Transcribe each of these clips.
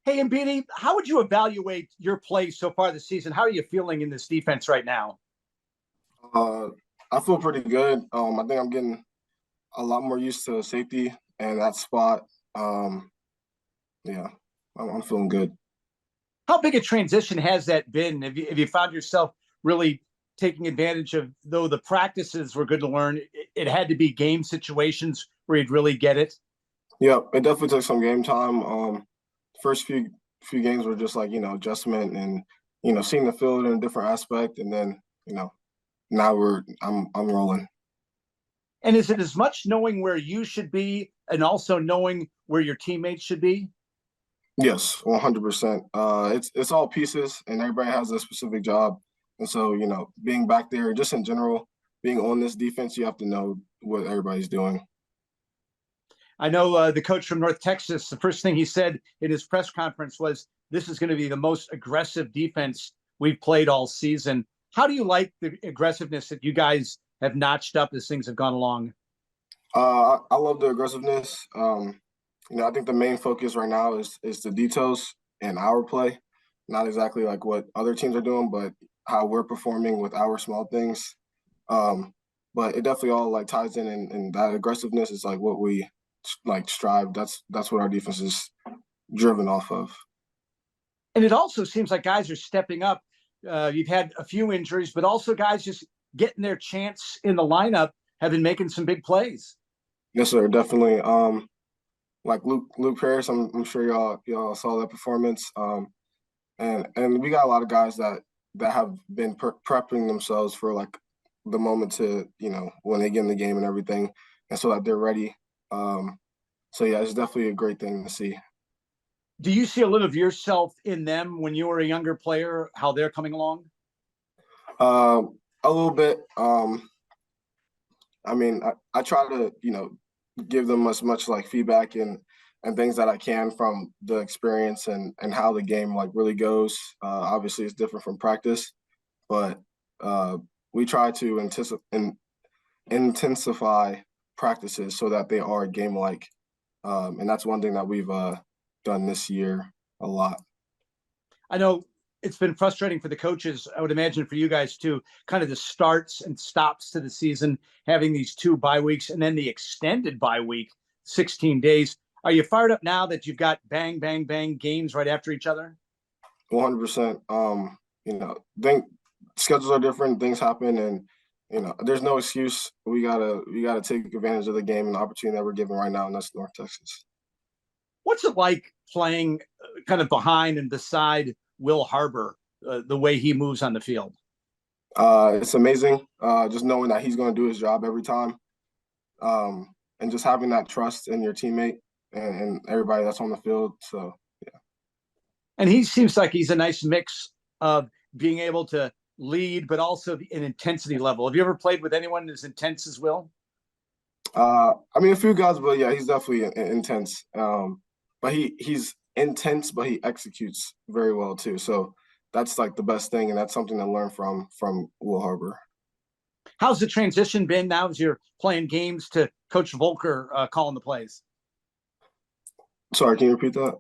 Hey, Mbiti, how would you evaluate your play so far this season? How are you feeling in this defense right now? Uh, I feel pretty good. I think I'm getting a lot more used to safety and that spot. Um, yeah, I'm feeling good. How big a transition has that been? Have you found yourself really taking advantage of, though the practices were good to learn, it had to be game situations where you'd really get it? Yeah, it definitely took some game time. First few games were just like adjustment and seeing the field in a different aspect, and then now I'm rolling. And is it as much knowing where you should be and also knowing where your teammates should be? Yes, 100%. It's all pieces, and everybody has a specific job. And so, being back there, just in general, being on this defense, you have to know what everybody's doing. I know the coach from North Texas, the first thing he said in his press conference was, this is going to be the most aggressive defense we've played all season. How do you like the aggressiveness that you guys have notched up as things have gone along? I love the aggressiveness. I think the main focus right now is the details in our play, not exactly like what other teams are doing, but how we're performing with our small things. But it definitely all like ties in, and that aggressiveness is like what we like strive. That's what our defense is driven off of. And it also seems like guys are stepping up. You've had a few injuries, but also guys just getting their chance in the lineup have been making some big plays. Yes, sir, definitely. Like Luke Harris, I'm sure y'all saw that performance. And we got a lot of guys that have been prepping themselves for like the moment to when they get in the game and everything, and so that they're ready. So yeah, it's definitely a great thing to see. Do you see a little of yourself in them when you were a younger player, how they're coming along? A little bit. I mean, I try to give them as much like feedback and things that I can from the experience and how the game like really goes. Obviously, it's different from practice, but we try to intensify practices so that they are game like, and that's one thing that we've done this year a lot. I know it's been frustrating for the coaches. I would imagine for you guys too, kind of the starts and stops to the season, having these two bye weeks and then the extended bye week, 16 days. Are you fired up now that you've got bang, bang, bang games right after each other? 100%. Think schedules are different, things happen, and there's no excuse. We gotta take advantage of the game and the opportunity that we're given right now, and that's North Texas. What's it like playing kind of behind and beside Will Harbor, the way he moves on the field? It's amazing. Just knowing that he's going to do his job every time, and just having that trust in your teammate and everybody that's on the field. So yeah. And he seems like he's a nice mix of being able to lead, but also an intensity level. Have you ever played with anyone as intense as Will? I mean, a few guys, but yeah, he's definitely intense. But he's intense, but he executes very well too. So that's like the best thing, and that's something to learn from Will Harbor. How's the transition been now as you're playing games to Coach Volker calling the plays? Sorry, can you repeat that?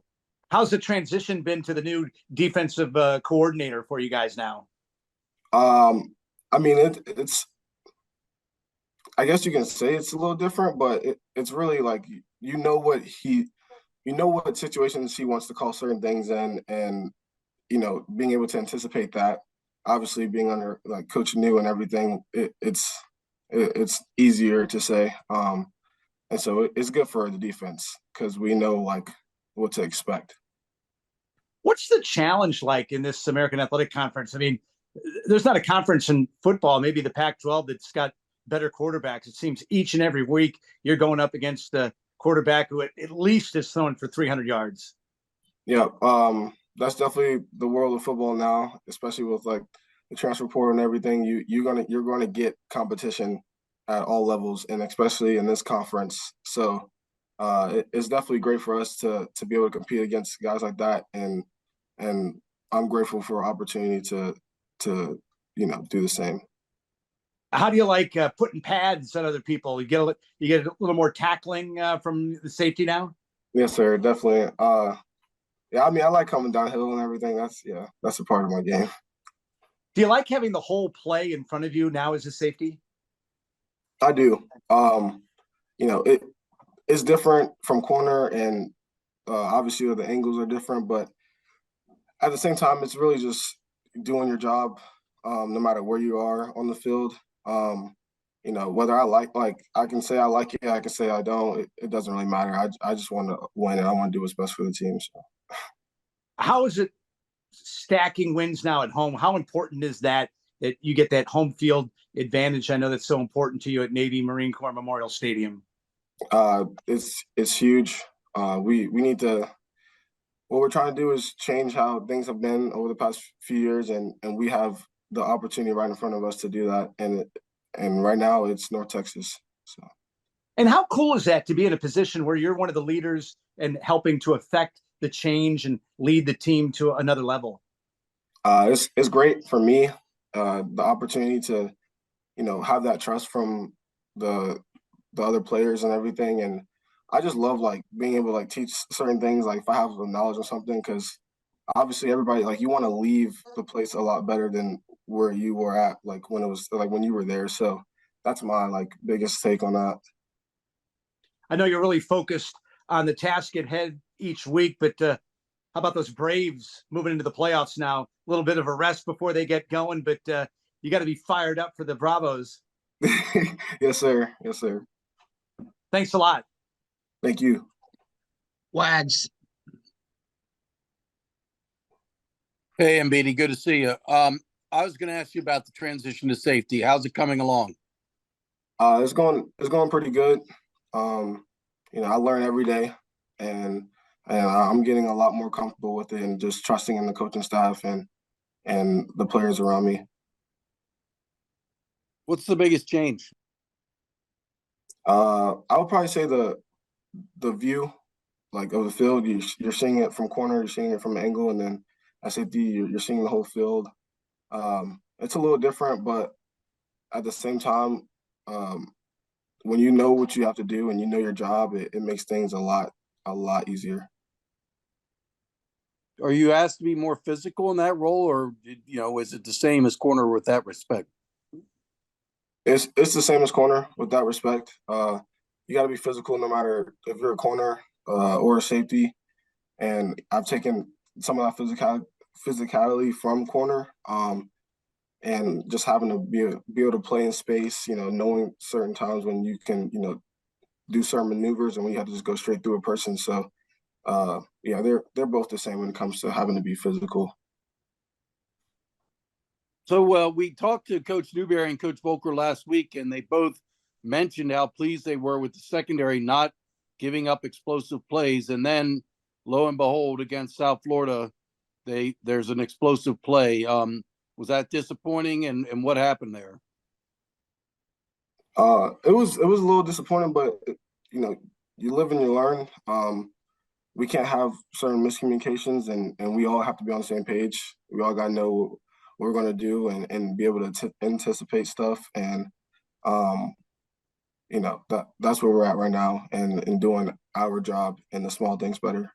How's the transition been to the new defensive coordinator for you guys now? I mean, it's I guess you can say it's a little different, but it's really like what situations he wants to call certain things in, and being able to anticipate that. Obviously, being under like Coach New and everything, it's easier to say, and so it's good for the defense because we know like what to expect. What's the challenge like in this American Athletic Conference? I mean, there's not a conference in football, maybe the Pac-12, that's got better quarterbacks. It seems each and every week you're going up against the quarterback who at least is thrown for 300 yards. Yeah, that's definitely the world of football now, especially with like the transfer portal and everything. You're gonna get competition at all levels, and especially in this conference. So it's definitely great for us to be able to compete against guys like that, and I'm grateful for opportunity to do the same. How do you like putting pads on other people? You get a little more tackling from the safety now. Yes, sir, definitely. Yeah, I mean, I like coming downhill and everything. That's a part of my game. Do you like having the whole play in front of you now as a safety? I do. You know, it's different from corner, and obviously the angles are different, but at the same time, it's really just doing your job, no matter where you are on the field. You know, whether I like I can say I like it, I can say I don't. It doesn't really matter. I just want to win, and I want to do what's best for the team. So. How is it stacking wins now at home? How important is that you get that home field advantage? I know that's so important to you at Navy Marine Corps Memorial Stadium. It's huge. We need to. What we're trying to do is change how things have been over the past few years, and we have the opportunity right in front of us to do that. And right now, it's North Texas. So. And how cool is that to be in a position where you're one of the leaders and helping to affect the change and lead the team to another level? It's great for me, the opportunity to, have that trust from the other players and everything. And I just love like being able to like teach certain things. Like if I have the knowledge of something, because obviously everybody like you want to leave the place a lot better than where you were at, like when it was like when you were there. So that's my like biggest take on that. I know you're really focused on the task at head each week, but how about those Braves moving into the playoffs now? A little bit of a rest before they get going, but you got to be fired up for the Bravos. Yes, sir. Yes, sir. Thanks a lot. Thank you. Wags. Hey, Mbiti, good to see you. I was going to ask you about the transition to safety. How's it coming along? It's going pretty good. I learn every day, and I'm getting a lot more comfortable with it, and just trusting in the coaching staff and the players around me. What's the biggest change? I would probably say the view, like of the field. You're seeing it from corner, you're seeing it from angle, and then SAD, you're seeing the whole field. It's a little different, but at the same time, when you know what you have to do and you know your job, it makes things a lot easier. Are you asked to be more physical in that role, or is it the same as corner with that respect? It's the same as corner with that respect. You got to be physical no matter if you're a corner or a safety. And I've taken some of that physicality from corner, and just having to be able to play in space. Knowing certain times when you can do certain maneuvers and when you have to just go straight through a person. So they're both the same when it comes to having to be physical. So we talked to Coach Newberry and Coach Volker last week, and they both mentioned how pleased they were with the secondary not giving up explosive plays. And then, lo and behold, against South Florida, there's an explosive play. Was that disappointing, and what happened there? It was a little disappointing, but you live and you learn. We can't have certain miscommunications, and we all have to be on the same page. We all got to know what we're going to do and be able to anticipate stuff. And, that's where we're at right now, and doing our job and the small things better.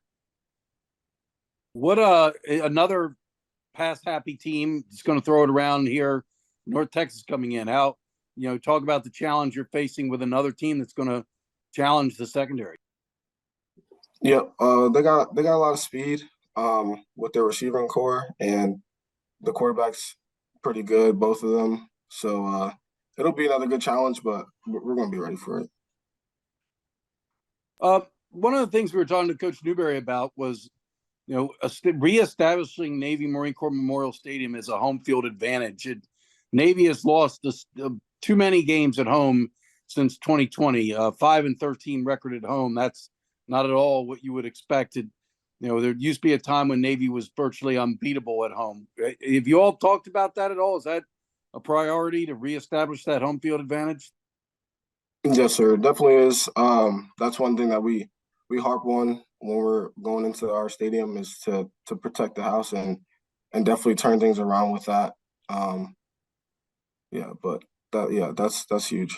What another pass happy team is going to throw it around here. North Texas coming in. How, talk about the challenge you're facing with another team that's going to challenge the secondary. Yep. They got a lot of speed with their receiving core, and the quarterback's pretty good, both of them. So it'll be another good challenge, but we're going to be ready for it. One of the things we were talking to Coach Newberry about was, reestablishing Navy Marine Corps Memorial Stadium as a home field advantage. Navy has lost too many games at home since 2020. 5-13 record at home. That's not at all what you would expect. There used to be a time when Navy was virtually unbeatable at home. Have you all talked about that at all? Is that a priority to reestablish that home field advantage? Yes, sir. Definitely is. That's one thing that we harp on when we're going into our stadium, is to protect the house and definitely turn things around with that. That's huge.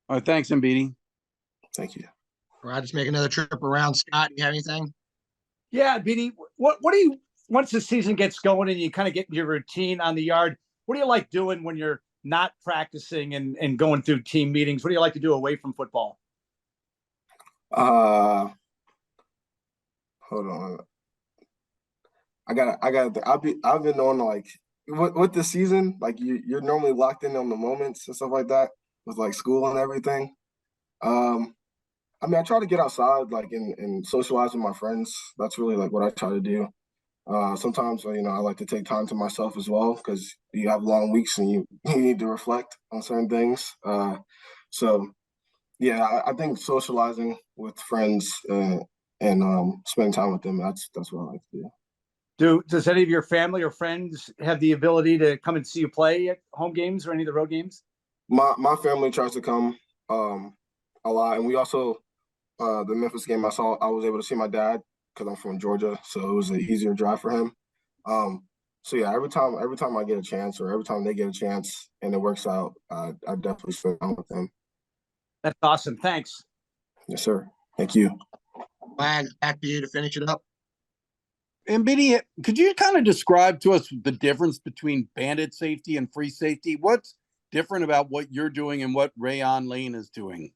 All right, thanks, Mbiti. Thank you. Or I just make another trip around. Scott, you have anything? Yeah, BD, what do you, once the season gets going and you kind of get your routine on the yard, what do you like doing when you're not practicing and going through team meetings? What do you like to do away from football? Hold on. I've been on like with the season, like you're normally locked in on the moments and stuff like that with like school and everything. I mean, I try to get outside, like, and socialize with my friends. That's really like what I try to do. Sometimes, you know, I like to take time to myself as well because you have long weeks and you need to reflect on certain things. So yeah, I think socializing with friends and spending time with them, that's what I like to do. Does any of your family or friends have the ability to come and see you play at home games or any of the road games? My family tries to come a lot, and we also the Memphis game I was able to see my dad because I'm from Georgia, so it was an easier drive for him. So yeah, every time I get a chance or every time they get a chance and it works out, I definitely spend time with them. That's awesome. Thanks. Yes, sir. Thank you. Wags, back to you to finish it up. And Mbiti, could you kind of describe to us the difference between bandit safety and free safety? What's different about what you're doing and what Rayon Lane is doing?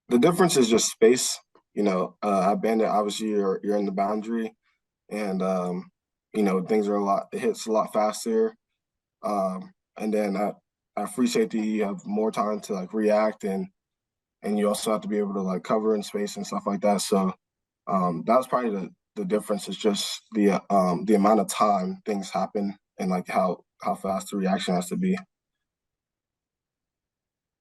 The difference is just space. You know, at bandit, obviously you're in the boundary, and you know things are it hits a lot faster. And then at free safety, you have more time to like react and you also have to be able to like cover in space and stuff like that. So that's probably the difference is just the amount of time things happen and like how fast the reaction has to be.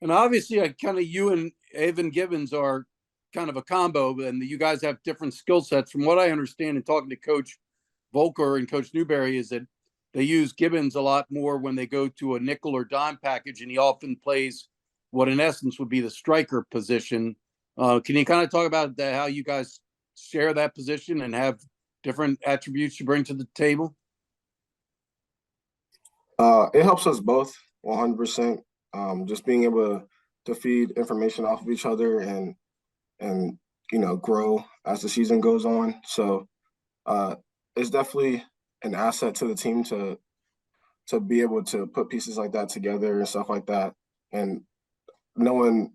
And obviously, kind of you and Evan Gibbons are kind of a combo, and you guys have different skill sets. From what I understand, in talking to Coach Volker and Coach Newberry, is that they use Gibbons a lot more when they go to a nickel or dime package, and he often plays what in essence would be the striker position. Can you kind of talk about how you guys share that position and have different attributes you bring to the table? It helps us both 100%. Just being able to feed information off of each other and you know grow as the season goes on. So it's definitely an asset to the team to be able to put pieces like that together and stuff like that. And knowing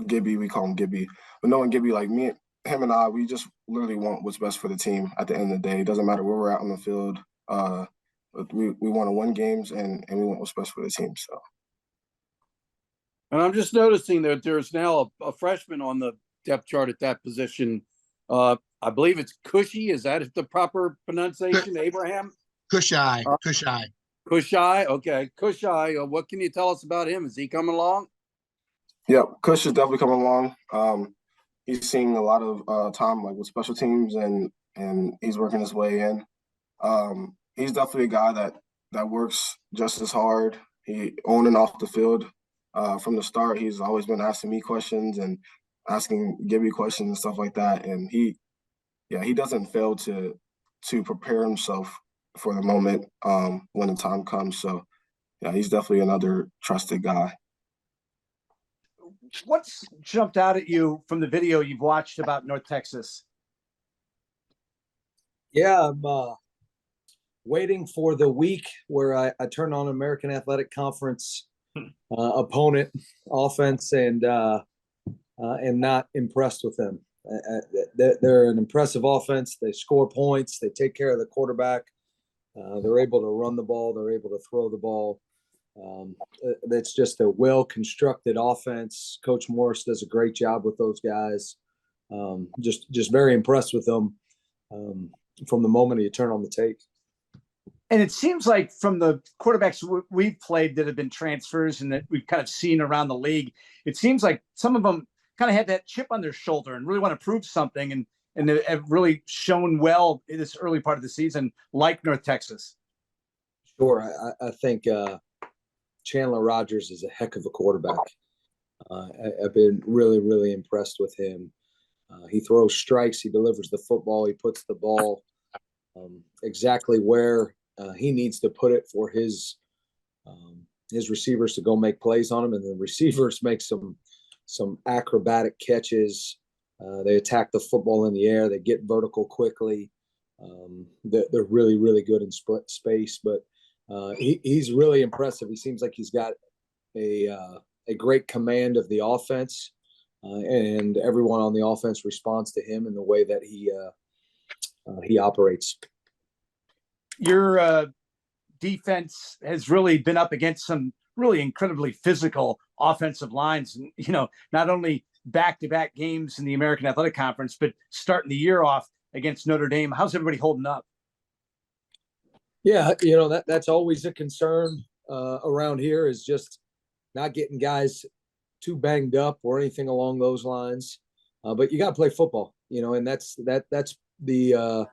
Gibby, we call him Gibby, but knowing Gibby like him and I, we just literally want what's best for the team at the end of the day. It doesn't matter where we're at on the field. We want to win games and we want what's best for the team. So. And I'm just noticing that there's now a freshman on the depth chart at that position. I believe it's Cushy. Is that the proper pronunciation? Abraham? Cushai. Cushai. Okay. Cushai. What can you tell us about him? Is he coming along? Yeah, Cush is definitely coming along. He's seeing a lot of time like with special teams and he's working his way in. He's definitely a guy that works just as hard. He on and off the field. From the start, he's always been asking me questions and asking Gibby questions and stuff like that. And he doesn't fail to prepare himself for the moment when the time comes. So yeah, he's definitely another trusted guy. What's jumped out at you from the video you've watched about North Texas? Yeah, I'm waiting for the week where I turn on American Athletic Conference opponent offense and am not impressed with them. They're an impressive offense. They score points. They take care of the quarterback. They're able to run the ball. They're able to throw the ball. That's just a well-constructed offense. Coach Morris does a great job with those guys. Just very impressed with them from the moment you turn on the tape. And it seems like from the quarterbacks we've played that have been transfers and that we've kind of seen around the league, it seems like some of them kind of had that chip on their shoulder and really want to prove something and have really shown well in this early part of the season, like North Texas. Sure. I think Chandler Rogers is a heck of a quarterback. I've been really, really impressed with him. He throws strikes. He delivers the football. He puts the ball exactly where he needs to put it for his his receivers to go make plays on him, and the receivers make some acrobatic catches. They attack the football in the air. They get vertical quickly. They're really, really good in split space, but he's really impressive. He seems like he's got a great command of the offense, and everyone on the offense responds to him in the way that he operates. Your defense has really been up against some really incredibly physical offensive lines, and not only back-to-back games in the American Athletic Conference, but starting the year off against Notre Dame. How's everybody holding up? Yeah, that's always a concern around here, is just not getting guys too banged up or anything along those lines. But you got to play football, and that's the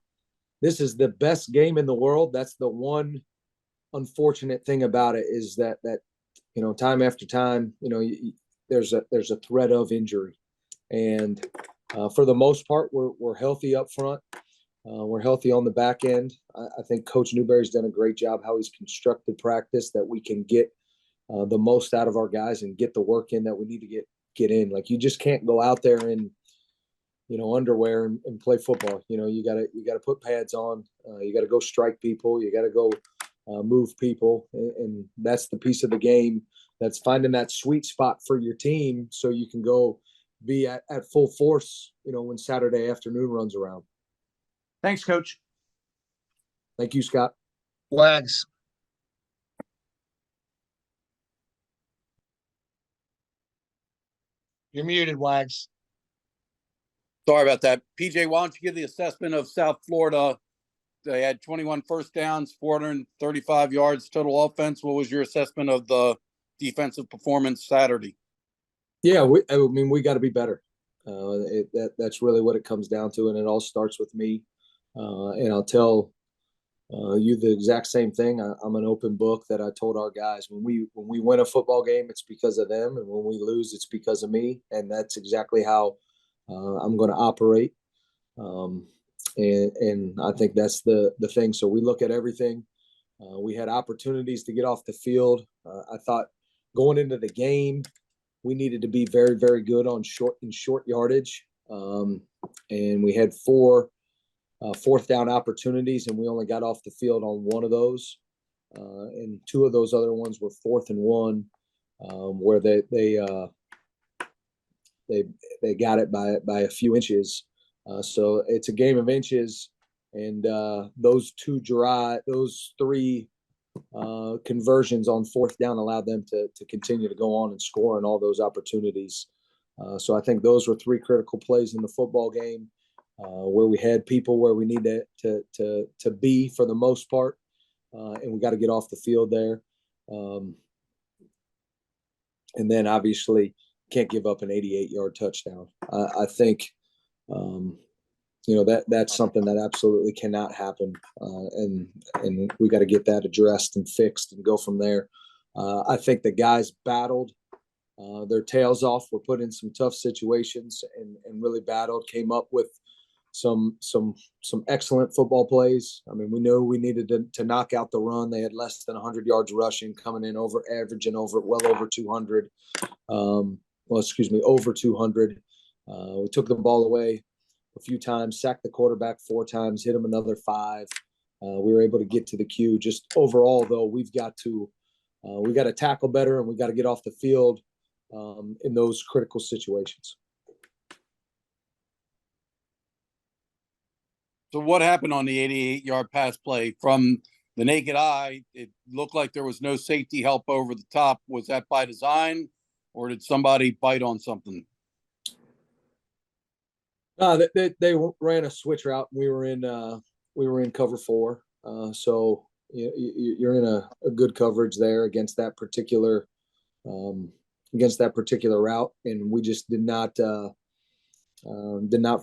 this is the best game in the world. That's the one unfortunate thing about it, is that time after time, there's a threat of injury, and for the most part, we're healthy up front. We're healthy on the back end. I think Coach Newberry's done a great job how he's constructed practice, that we can get the most out of our guys and get the work in that we need to get in. Like, you just can't go out there in underwear and play football. You gotta put pads on. You gotta go strike people. You gotta go move people, and that's the piece of the game that's finding that sweet spot for your team, so you can go be at full force, when Saturday afternoon runs around. Thanks, Coach. Thank you, Scott. Wags. You're muted, Wags. Sorry about that. PJ, why don't you give the assessment of South Florida? They had 21 first downs, 435 yards total offense. What was your assessment of the defensive performance Saturday? Yeah, we got to be better. That's really what it comes down to, and it all starts with me. And I'll tell you the exact same thing. I'm an open book that I told our guys. When we win a football game, it's because of them, and when we lose, it's because of me. And that's exactly how I'm going to operate. And I think that's the thing. So we look at everything. We had opportunities to get off the field. I thought going into the game, we needed to be very, very good on short yardage. And we had 4 fourth down opportunities, and we only got off the field on one of those. And 2 of those other ones were 4th and 1, where they got it by a few inches. So it's a game of inches, and those 3 conversions on 4th down allowed them to continue to go on and score in all those opportunities. So I think those were 3 critical plays in the football game, where we had people where we need to be for the most part, and we got to get off the field there. And then obviously can't give up an 88-yard touchdown. I think that's something that absolutely cannot happen, and we got to get that addressed and fixed and go from there. I think the guys battled their tails off, were put in some tough situations, and really battled, came up with some excellent football plays. I mean, we knew we needed to knock out the run. They had less than 100 yards rushing, coming in averaging well over 200. Over 200. We took the ball away a few times, sacked the quarterback 4 times, hit him another 5. We were able to get to the queue. Just overall, though, we got to tackle better, and we got to get off the field in those critical situations. So what happened on the 88-yard pass play? From the naked eye, it looked like there was no safety help over the top. Was that by design, or did somebody bite on something? They ran a switch route. We were in cover 4, so you're in a good coverage there against that particular route, and we just did not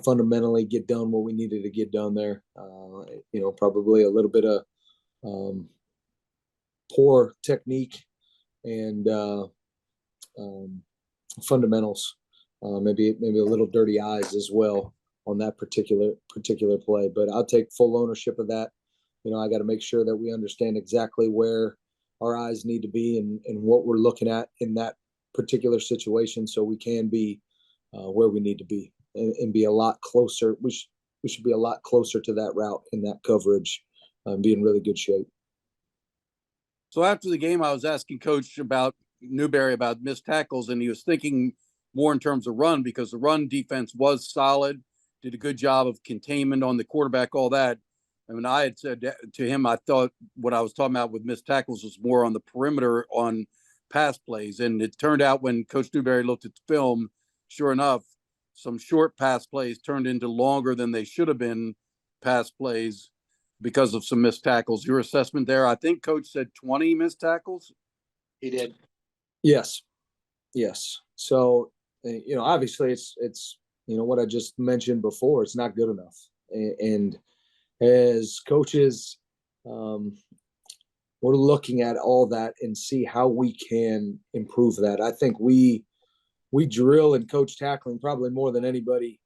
fundamentally get done what we needed to get done there. Probably a little bit of poor technique and fundamentals. Maybe a little dirty eyes as well on that particular play. But I'll take full ownership of that. I got to make sure that we understand exactly where our eyes need to be and what we're looking at in that particular situation, so we can be where we need to be and be a lot closer. We should be a lot closer to that route and that coverage, be in really good shape. So after the game, I was asking Coach about Newberry about missed tackles, and he was thinking more in terms of run, because the run defense was solid, did a good job of containment on the quarterback, all that. I mean, I had said to him, I thought what I was talking about with missed tackles was more on the perimeter on pass plays. And it turned out when Coach Newberry looked at the film, sure enough, some short pass plays turned into longer than they should have been pass plays because of some missed tackles. Your assessment there? I think Coach said 20 missed tackles. He did. Yes. So, obviously it's what I just mentioned before. It's not good enough. And as coaches, we're looking at all that and see how we can improve that. I think we drill and coach tackling probably more than anybody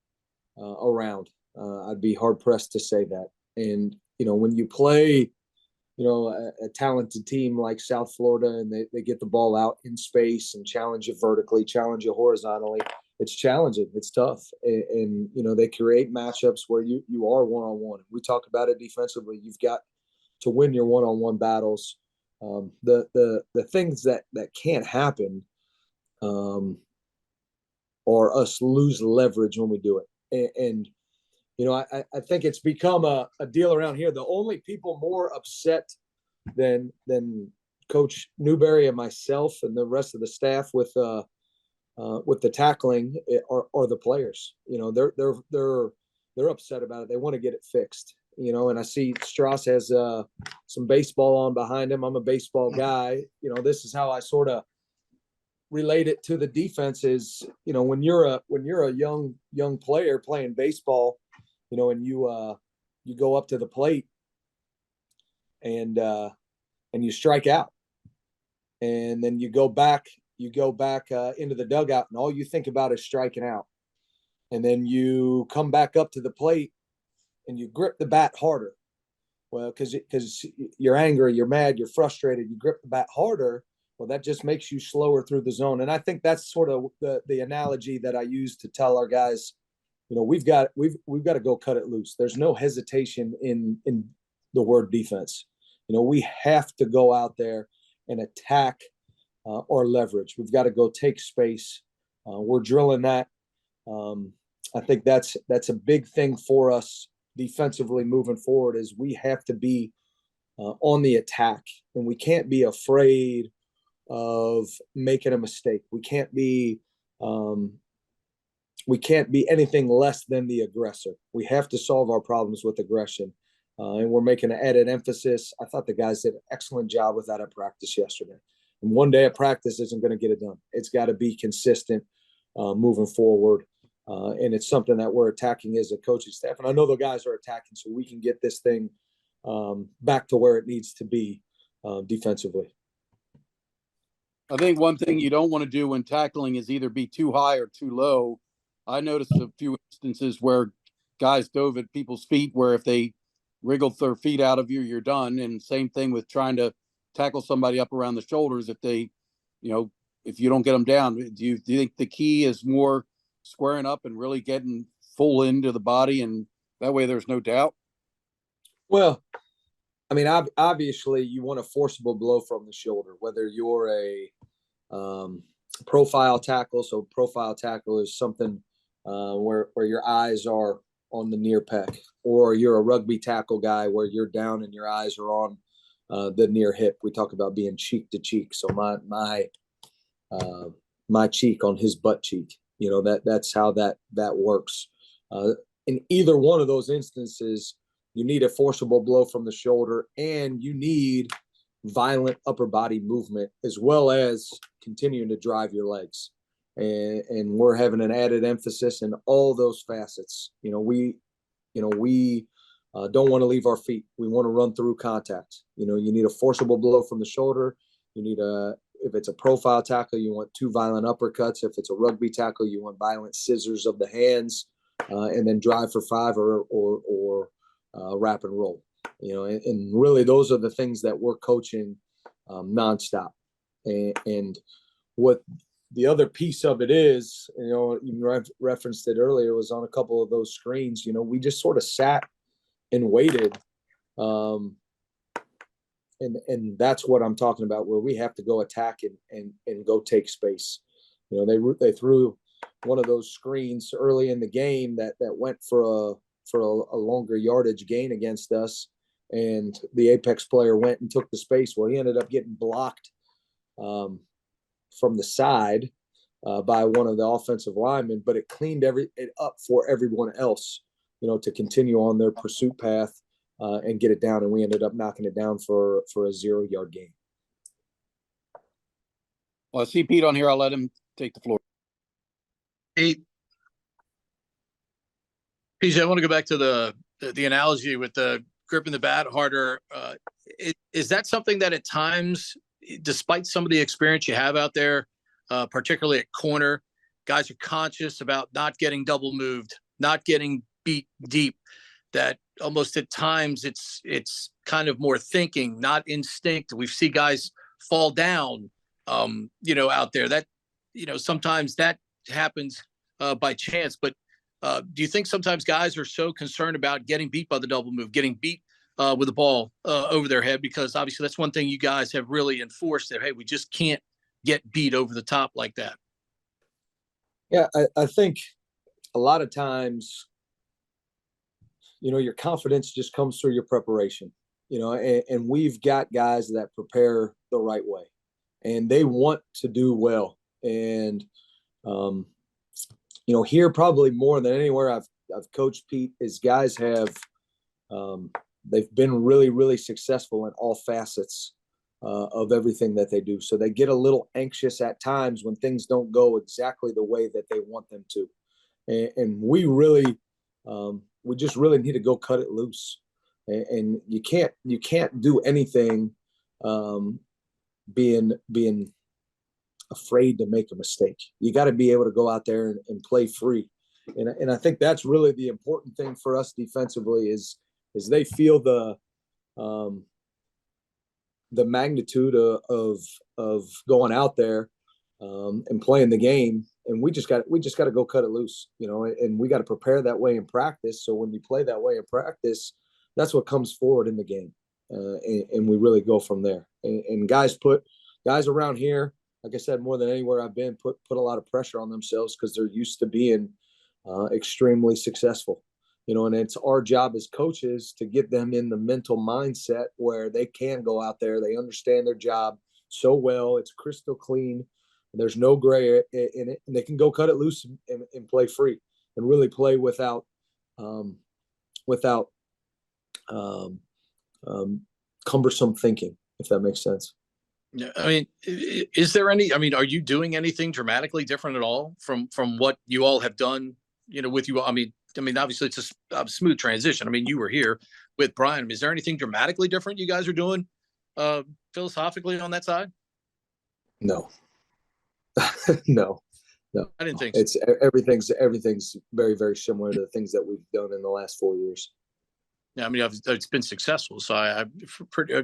around. I'd be hard pressed to say that. And when you play, a talented team like South Florida, and they get the ball out in space and challenge you vertically, challenge you horizontally, it's challenging. It's tough. And they create matchups where you are one-on-one. We talk about it defensively. You've got to win your one-on-one battles. The things that can't happen are us lose leverage when we do it. And I think it's become a deal around here. The only people more upset than Coach Newberry and myself and the rest of the staff with the tackling are the players. They're upset about it. They want to get it fixed. And I see Strauss has some baseball on behind him. I'm a baseball guy. This is how I sort of relate it to the defense is, when you're a young player playing baseball, and you go up to the plate and you strike out, and then you go back into the dugout, and all you think about is striking out. And then you come back up to the plate and you grip the bat harder. Well, because you're angry, you're mad, you're frustrated, you grip the bat harder. Well, that just makes you slower through the zone. And I think that's sort of the analogy that I use to tell our guys, we've got to go cut it loose. There's no hesitation in the word defense. We have to go out there and attack or leverage. We've got to go take space. We're drilling that. I think that's a big thing for us defensively moving forward, is we have to be on the attack, and we can't be afraid of making a mistake. We can't be anything less than the aggressor. We have to solve our problems with aggression. And we're making an added emphasis. I thought the guys did an excellent job with that at practice yesterday. And one day at practice isn't going to get it done. It's got to be consistent moving forward. And it's something that we're attacking as a coaching staff. And I know the guys are attacking so we can get this thing back to where it needs to be defensively. I think one thing you don't want to do when tackling is either be too high or too low. I noticed a few instances where guys dove at people's feet, where if they wriggled their feet out of you, you're done. And same thing with trying to tackle somebody up around the shoulders. If they, if you don't get them down, do you think the key is more squaring up and really getting full into the body, and that way there's no doubt? Well, I mean, obviously you want a forcible blow from the shoulder, whether you're a profile tackle. So profile tackle is something where your eyes are on the near pec, or you're a rugby tackle guy where you're down and your eyes are on the near hip. We talk about being cheek to cheek. So my cheek on his butt cheek, that's how that works. In either one of those instances, you need a forcible blow from the shoulder, and you need violent upper body movement, as well as continuing to drive your legs. And we're having an added emphasis in all those facets. We don't want to leave our feet. We want to run through contact. You need a forcible blow from the shoulder. You need if it's a profile tackle, you want 2 violent uppercuts. If it's a rugby tackle, you want violent scissors of the hands, and then drive for 5 or wrap and roll. And really those are the things that we're coaching nonstop. And what the other piece of it is, you referenced it earlier, was on a couple of those screens, we just sort of sat and waited. And that's what I'm talking about, where we have to go attack and go take space. They threw one of those screens early in the game that went for a longer yardage gain against us, and the Apex player went and took the space. Well, he ended up getting blocked from the side by one of the offensive linemen, but it cleaned it up for everyone else, to continue on their pursuit path and get it down. And we ended up knocking it down for a 0-yard gain. Well, I see Pete on here. I'll let him take the floor. Pete, PJ, I want to go back to the analogy with the gripping the bat harder. Is that something that at times, despite some of the experience you have out there, particularly at corner, guys are conscious about not getting double moved, not getting beat deep, that almost at times it's kind of more thinking, not instinct. We see guys fall down, out there. That, sometimes that happens by chance. But do you think sometimes guys are so concerned about getting beat by the double move, getting beat with the ball over their head? Because obviously that's one thing you guys have really enforced, that, hey, we just can't get beat over the top like that. Yeah, I think a lot of times, your confidence just comes through your preparation, and we've got guys that prepare the right way, and they want to do well. And, here probably more than anywhere I've coached, Pete, is guys have, they've been really, really successful in all facets of everything that they do. So they get a little anxious at times when things don't go exactly the way that they want them to. And we really, we just really need to go cut it loose. And you can't do anything being afraid to make a mistake. You got to be able to go out there and play free. And I think that's really the important thing for us defensively is they feel the magnitude of going out there and playing the game. And we just got to go cut it loose, and we got to prepare that way in practice. So when you play that way in practice, that's what comes forward in the game. And we really go from there. And guys around here, like I said, more than anywhere I've been, put a lot of pressure on themselves because they're used to being extremely successful, and it's our job as coaches to get them in the mental mindset where they can go out there. They understand their job so well. It's crystal clean. There's no gray in it, and they can go cut it loose and play free and really play without cumbersome thinking, if that makes sense. Yeah, I mean, is there any? I mean, are you doing anything dramatically different at all from what you all have done? With you. I mean, obviously it's a smooth transition. I mean, you were here with Brian. Is there anything dramatically different you guys are doing philosophically on that side? No, no. I didn't think so. It's everything's very, very similar to the things that we've done in the last 4 years. Yeah, I mean, it's been successful. So I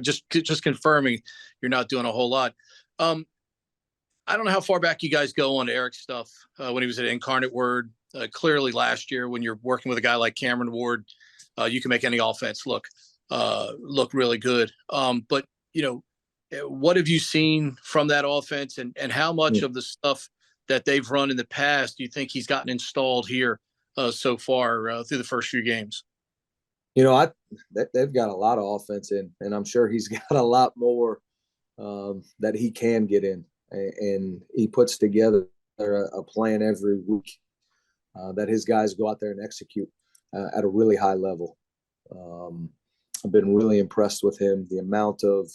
just confirming you're not doing a whole lot. I don't know how far back you guys go on Eric's stuff when he was at Incarnate Word. Clearly last year, when you're working with a guy like Cameron Ward, you can make any offense look really good. But what have you seen from that offense, and how much of the stuff that they've run in the past do you think he's gotten installed here so far through the first few games? They've got a lot of offense in, and I'm sure he's got a lot more that he can get in, and he puts together a plan every week that his guys go out there and execute at a really high level. I've been really impressed with him, the amount of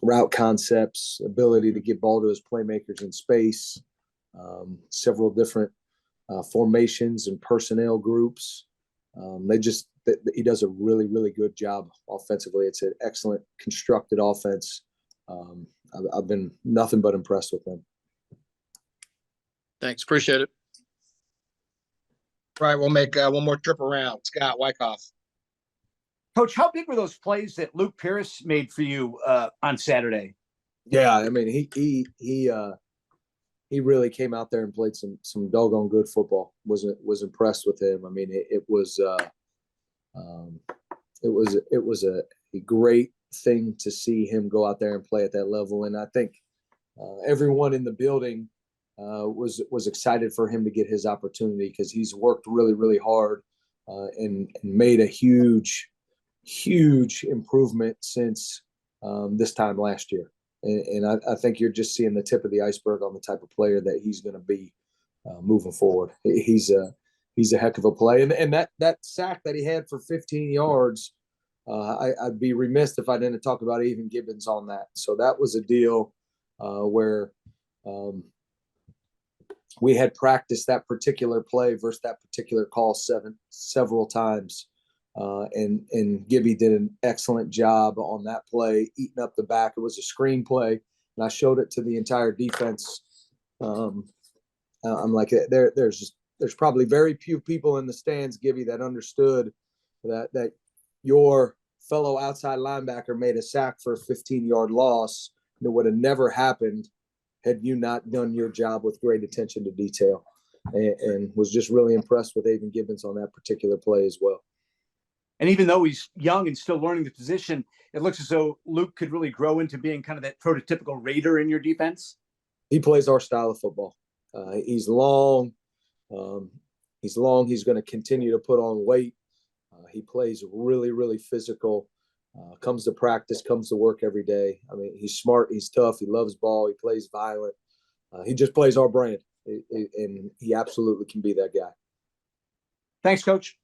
route concepts, ability to get ball to his playmakers in space, several different formations and personnel groups. He does a really, really good job offensively. It's an excellent constructed offense. I've been nothing but impressed with him. Thanks. Appreciate it. Right, we'll make one more trip around. Scott Wyckoff. Coach, how big were those plays that Luke Pierce made for you on Saturday? Yeah, I mean, he really came out there and played some doggone good football. Was impressed with him. I mean, it was a great thing to see him go out there and play at that level. And I think everyone in the building was excited for him to get his opportunity because he's worked really, really hard and made a huge improvement since this time last year. And I think you're just seeing the tip of the iceberg on the type of player that he's going to be moving forward. He's a heck of a play. And that sack that he had for 15 yards, I'd be remiss if I didn't talk about Evan Gibbons on that. So that was a deal where we had practiced that particular play versus that particular call several times. And Gibby did an excellent job on that play, eating up the back. It was a screen play, and I showed it to the entire defense. I'm like, there's probably very few people in the stands, Gibby, that understood that your fellow outside linebacker made a sack for a 15-yard loss. And it would have never happened had you not done your job with great attention to detail. And was just really impressed with Evan Gibbons on that particular play as well. And even though he's young and still learning the position, it looks as though Luke could really grow into being kind of that prototypical Raider in your defense. He plays our style of football. He's long. He's going to continue to put on weight. He plays really, really physical. Comes to practice, comes to work every day. I mean, he's smart. He's tough. He loves ball. He plays violent. He just plays our brand, and he absolutely can be that guy. Thanks, Coach.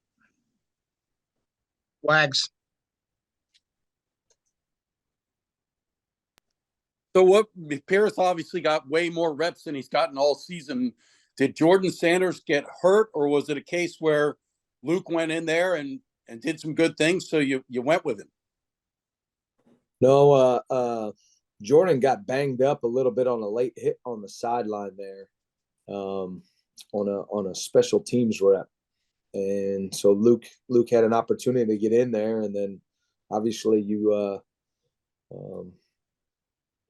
Wags. So what Pierce obviously got way more reps than he's gotten all season. Did Jordan Sanders get hurt, or was it a case where Luke went in there and did some good things, so you went with him? No, Jordan got banged up a little bit on a late hit on the sideline there, on a special teams rep. And so Luke had an opportunity to get in there, and then obviously you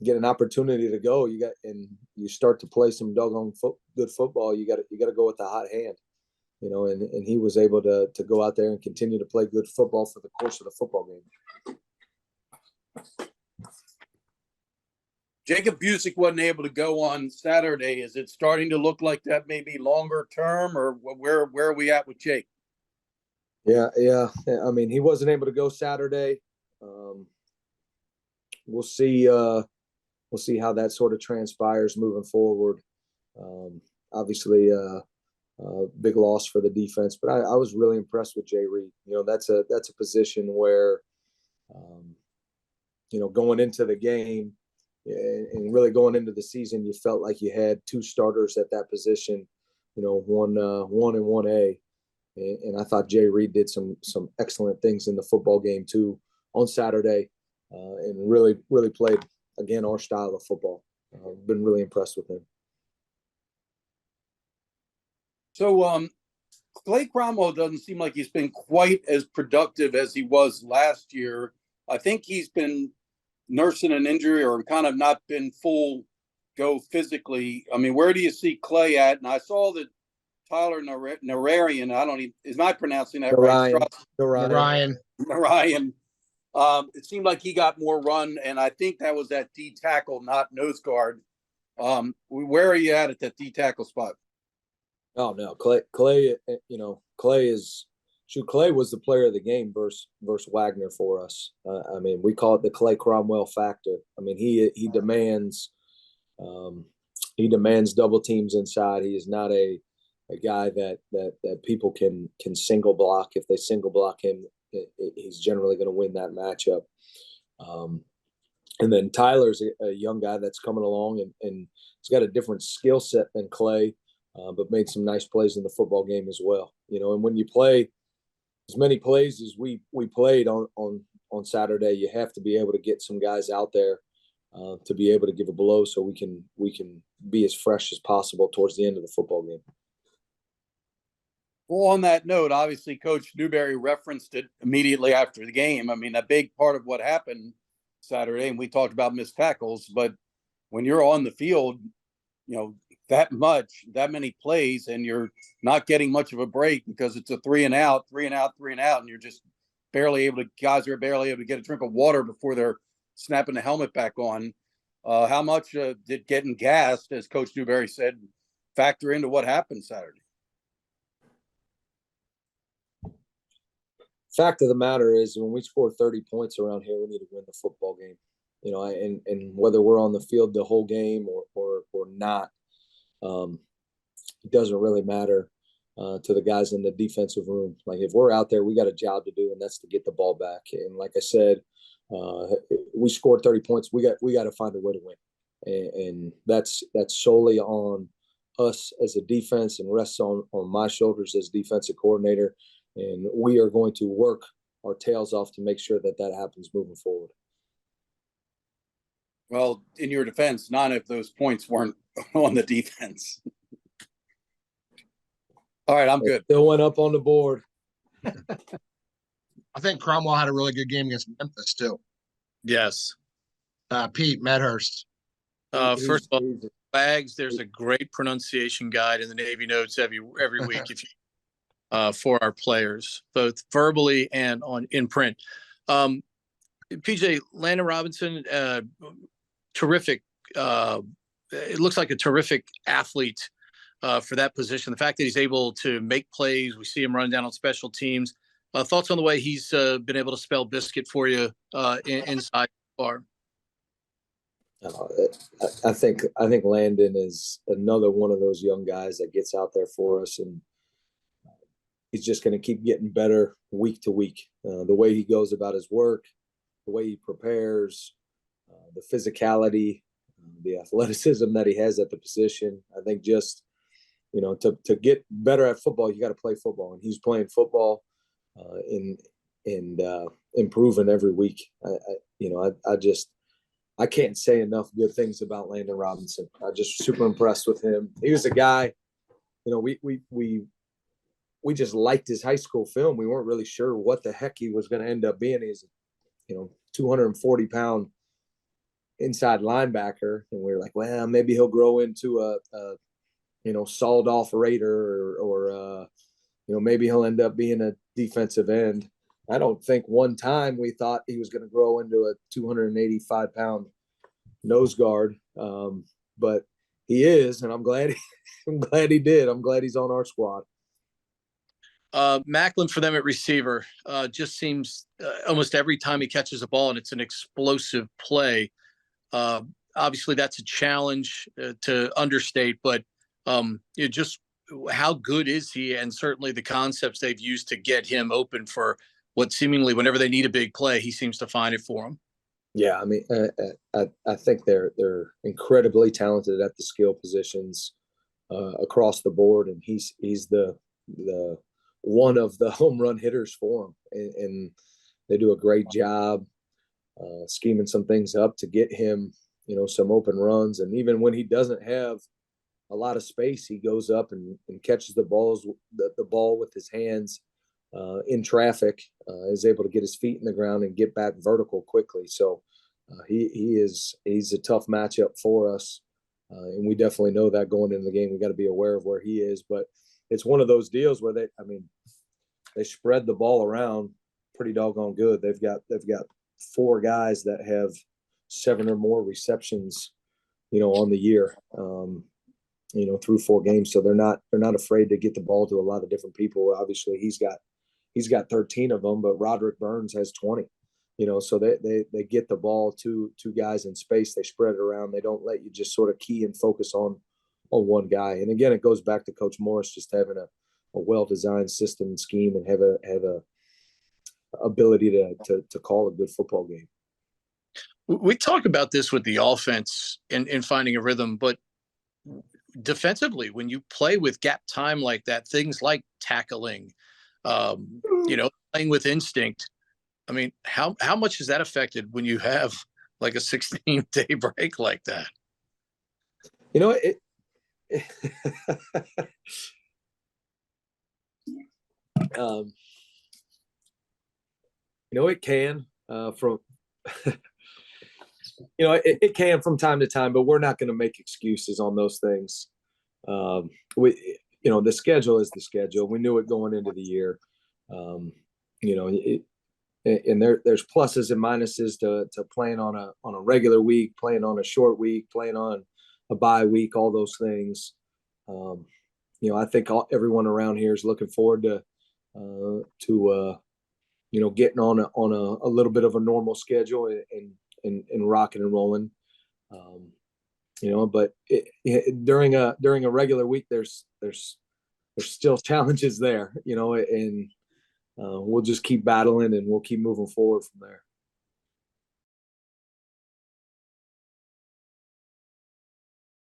get an opportunity to go. You start to play some doggone good football. You got to go with the hot hand, And he was able to go out there and continue to play good football for the course of the football game. Jacob Busick wasn't able to go on Saturday. Is it starting to look like that maybe longer term, or where are we at with Jake? Yeah. I mean, he wasn't able to go Saturday. We'll see how that sort of transpires moving forward. Obviously, big loss for the defense, but I was really impressed with Jay Reed. That's a position where, going into the game and really going into the season, you felt like you had two starters at that position, one and 1A. And I thought Jay Reed did some excellent things in the football game too on Saturday, and really, really played, again, our style of football. Been really impressed with him. So Clay Cromwell doesn't seem like he's been quite as productive as he was last year. I think he's been nursing an injury or kind of not been full go physically. I mean, where do you see Clay at? And I saw that Tyler Nararian, am I pronouncing that right? Ryan. Narayan. It seemed like he got more run, and I think that was that D tackle, not nose guard. Where are you at that D tackle spot? Oh no, Clay was the player of the game versus Wagner for us. I mean, we call it the Clay Cromwell factor. I mean, he demands double teams inside. He is not a guy that people can single block. If they single block him, he's generally going to win that matchup. And then Tyler's a young guy that's coming along, and he's got a different skill set than Clay, but made some nice plays in the football game as well. And when you play as many plays as we played on Saturday, you have to be able to get some guys out there to be able to give a blow, so we can be as fresh as possible towards the end of the football game. Well, on that note, obviously, Coach Newberry referenced it immediately after the game. I mean, a big part of what happened Saturday, and we talked about missed tackles, but when you're on the field, that many plays, and you're not getting much of a break because it's a 3 and out, and you're just guys are barely able to get a drink of water before they're snapping the helmet back on. How much did getting gassed, as Coach Newberry said, factor into what happened Saturday? Fact of the matter is, when we score 30 points around here, we need to win the football game. And whether we're on the field the whole game or not, it doesn't really matter to the guys in the defensive room. Like, if we're out there, we got a job to do, and that's to get the ball back. And like I said, we scored 30 points. We got to find a way to win, and that's solely on us as a defense, and rests on my shoulders as defensive coordinator. And we are going to work our tails off to make sure that happens moving forward. Well, in your defense, none of those points weren't on the defense. All right, I'm good. Still went up on the board. I think Cromwell had a really good game against Memphis too. Yes. Pete Medhurst. First of all, Wags, there's a great pronunciation guide in the Navy notes every week if you for our players, both verbally and in print. PJ, Landon Robinson, terrific. It looks like a terrific athlete for that position. The fact that he's able to make plays, we see him run down on special teams. Thoughts on the way he's been able to spell biscuit for you inside far? I think Landon is another one of those young guys that gets out there for us, and he's just going to keep getting better week to week. The way he goes about his work, the way he prepares, the physicality, the athleticism that he has at the position. I think just, to get better at football, you got to play football, and he's playing football and improving every week. I can't say enough good things about Landon Robinson. I'm just super impressed with him. He was a guy, we just liked his high school film. We weren't really sure what the heck he was going to end up being. He's, 240-pound inside linebacker, and we were like, well, maybe he'll grow into a sawed off Raider, or maybe he'll end up being a defensive end. I don't think one time we thought he was going to grow into a 285-pound nose guard, but he is, and I'm glad he did. I'm glad he's on our squad. Macklin for them at receiver just seems almost every time he catches a ball and it's an explosive play. Obviously, that's a challenge to understate, but just how good is he? And certainly the concepts they've used to get him open for what seemingly whenever they need a big play, he seems to find it for them. Yeah, I mean, I think they're incredibly talented at the skill positions across the board, and he's the one of the home run hitters for them, and they do a great job scheming some things up to get him, some open runs. And even when he doesn't have a lot of space, he goes up and catches the ball with his hands in traffic, is able to get his feet in the ground and get back vertical quickly. So he's a tough matchup for us, and we definitely know that going into the game. We got to be aware of where he is, but it's one of those deals where they spread the ball around pretty doggone good. They've got 4 guys that have 7 or more receptions, on the year, through 4 games. So they're not afraid to get the ball to a lot of different people. Obviously he's got 13 of them, but Roderick Burns has 20, so they get the ball to 2 guys in space. They spread it around. They don't let you just sort of key and focus on one guy. And again, it goes back to Coach Morris just having a well-designed system and scheme, and have a ability to call a good football game. We talk about this with the offense in finding a rhythm, but defensively, when you play with gap time like that, things like tackling, playing with instinct. I mean, how much is that affected when you have like a 16-day break like that? It can from it can from time to time, but we're not going to make excuses on those things. The schedule is the schedule. We knew it going into the year. And there's pluses and minuses to playing on a regular week, playing on a short week, playing on a bye week, all those things. I think everyone around here is looking forward to getting on a little bit of a normal schedule and rocking and rolling. But during a regular week, there's still challenges there, and we'll just keep battling and we'll keep moving forward from there.